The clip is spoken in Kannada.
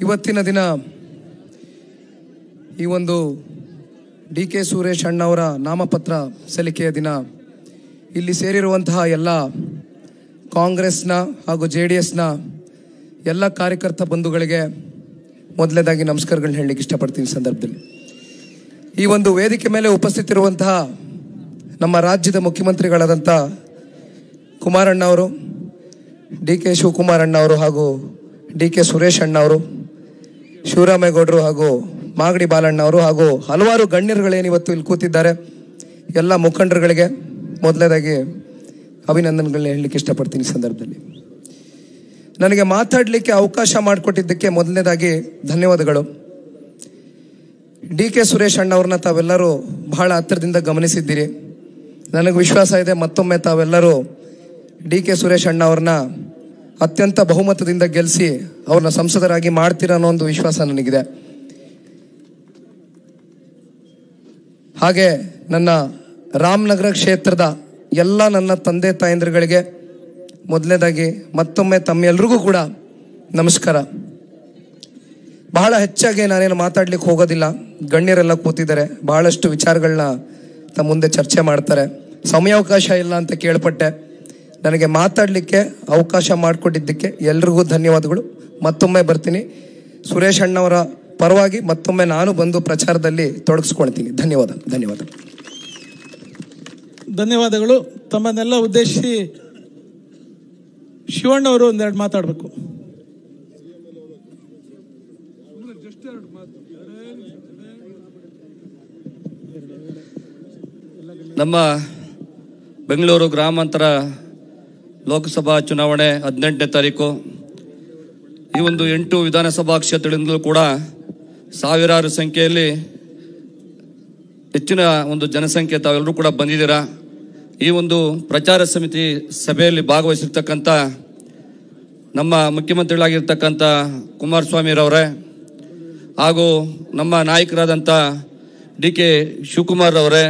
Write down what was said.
ಇವತ್ತಿನ ದಿನ ಈ ಒಂದು ಡಿ.ಕೆ. ಸುರೇಶ್ ಅಣ್ಣವರ ನಾಮಪತ್ರ ಸಲ್ಲಿಕೆಯ ದಿನ ಇಲ್ಲಿ ಸೇರಿರುವಂತಹ ಎಲ್ಲ ಕಾಂಗ್ರೆಸ್ನ ಹಾಗೂ JDSನ ಎಲ್ಲ ಕಾರ್ಯಕರ್ತ ಬಂಧುಗಳಿಗೆ ಮೊದಲನೇದಾಗಿ ನಮಸ್ಕಾರಗಳನ್ನ ಹೇಳಲಿಕ್ಕೆ ಇಷ್ಟಪಡ್ತೀನಿ. ಸಂದರ್ಭದಲ್ಲಿ ಈ ಒಂದು ವೇದಿಕೆ ಮೇಲೆ ಉಪಸ್ಥಿತಿರುವಂತಹ ನಮ್ಮ ರಾಜ್ಯದ ಮುಖ್ಯಮಂತ್ರಿಗಳಾದಂಥ ಕುಮಾರಣ್ಣವರು, ಡಿ.ಕೆ. ಶಿವಕುಮಾರ್ ಅಣ್ಣವರು ಹಾಗೂ ಡಿ.ಕೆ. ಸುರೇಶ್ ಅಣ್ಣವರು, ಶಿವರಾಮೇಗೌಡರು ಹಾಗೂ ಮಾಗಡಿ ಬಾಲಣ್ಣವರು ಹಾಗೂ ಹಲವಾರು ಗಣ್ಯರುಗಳೇನಿವತ್ತು ಇಲ್ಲಿ ಕೂತಿದ್ದಾರೆ ಎಲ್ಲ ಮುಖಂಡರುಗಳಿಗೆ ಮೊದಲನೇದಾಗಿ ಅಭಿನಂದನೆಗಳನ್ನ ಹೇಳಲಿಕ್ಕೆ ಇಷ್ಟಪಡ್ತೀನಿ. ಸಂದರ್ಭದಲ್ಲಿ ನನಗೆ ಮಾತಾಡಲಿಕ್ಕೆ ಅವಕಾಶ ಮಾಡಿಕೊಟ್ಟಿದ್ದಕ್ಕೆ ಮೊದಲನೇದಾಗಿ ಧನ್ಯವಾದಗಳು. ಡಿ.ಕೆ. ಸುರೇಶ್ ಅಣ್ಣವ್ರನ್ನ ತಾವೆಲ್ಲರೂ ಬಹಳ ಹತ್ತಿರದಿಂದ ಗಮನಿಸಿದ್ದೀರಿ. ನನಗೆ ವಿಶ್ವಾಸ ಇದೆ ಮತ್ತೊಮ್ಮೆ ತಾವೆಲ್ಲರೂ ಡಿ.ಕೆ. ಸುರೇಶ್ ಅಣ್ಣವ್ರನ್ನ ಅತ್ಯಂತ ಬಹುಮತದಿಂದ ಗೆಲ್ಲಿಸಿ ಅವ್ರನ್ನ ಸಂಸದರಾಗಿ ಮಾಡ್ತೀರ ಅನ್ನೋ ಒಂದು ವಿಶ್ವಾಸ ನನಗಿದೆ. ಹಾಗೆ ನನ್ನ ರಾಮನಗರ ಕ್ಷೇತ್ರದ ಎಲ್ಲ ನನ್ನ ತಂದೆ ತಾಯಂದ್ರುಗಳಿಗೆ ಮೊದಲನೇದಾಗಿ ಮತ್ತೊಮ್ಮೆ ತಮ್ಮೆಲ್ರಿಗೂ ಕೂಡ ನಮಸ್ಕಾರ. ಬಹಳ ಹೆಚ್ಚಾಗಿ ನಾನೇನು ಮಾತಾಡ್ಲಿಕ್ಕೆ ಹೋಗೋದಿಲ್ಲ. ಗಣ್ಯರೆಲ್ಲ ಕೂತಿದ್ದಾರೆ, ಬಹಳಷ್ಟು ವಿಚಾರಗಳನ್ನ ತಮ್ಮ ಮುಂದೆ ಚರ್ಚೆ ಮಾಡ್ತಾರೆ. ಸಮಯಾವಕಾಶ ಇಲ್ಲ ಅಂತ ಕೇಳ್ಪಟ್ಟೆ. ನನಗೆ ಮಾತಾಡಲಿಕ್ಕೆ ಅವಕಾಶ ಮಾಡಿಕೊಟ್ಟಿದ್ದಕ್ಕೆ ಎಲ್ರಿಗೂ ಧನ್ಯವಾದಗಳು. ಮತ್ತೊಮ್ಮೆ ಬರ್ತೀನಿ. ಸುರೇಶ್ ಅಣ್ಣವರ ಪರವಾಗಿ ಮತ್ತೊಮ್ಮೆ ನಾನು ಬಂದು ಪ್ರಚಾರದಲ್ಲಿ ತೊಡಗಿಸ್ಕೊಳ್ತೀನಿ. ಧನ್ಯವಾದಗಳು. ತಮ್ಮನ್ನೆಲ್ಲ ಉದ್ದೇಶಿಸಿ ಶಿವಣ್ಣವರು ಒಂದೆರಡು ಮಾತಾಡಬೇಕು. ನಮ್ಮ ಬೆಂಗಳೂರು ಗ್ರಾಮಾಂತರ ಲೋಕಸಭಾ ಚುನಾವಣೆ 18ನೇ ತಾರೀಕು. ಈ ಒಂದು 8 ವಿಧಾನಸಭಾ ಕ್ಷೇತ್ರಗಳಿಂದಲೂ ಕೂಡ ಸಾವಿರಾರು ಸಂಖ್ಯೆಯಲ್ಲಿ ಹೆಚ್ಚಿನ ಒಂದು ಜನಸಂಖ್ಯೆ ತಾವೆಲ್ಲರೂ ಕೂಡ ಬಂದಿದ್ದೀರಾ. ಈ ಒಂದು ಪ್ರಚಾರ ಸಮಿತಿ ಸಭೆಯಲ್ಲಿ ಭಾಗವಹಿಸಿರ್ತಕ್ಕಂಥ ನಮ್ಮ ಮುಖ್ಯಮಂತ್ರಿಗಳಾಗಿರ್ತಕ್ಕಂಥ ಕುಮಾರಸ್ವಾಮಿರವರೇ ಹಾಗೂ ನಮ್ಮ ನಾಯಕರಾದಂಥ ಡಿ.ಕೆ. ಶಿವಕುಮಾರ್ ಅವರೇ,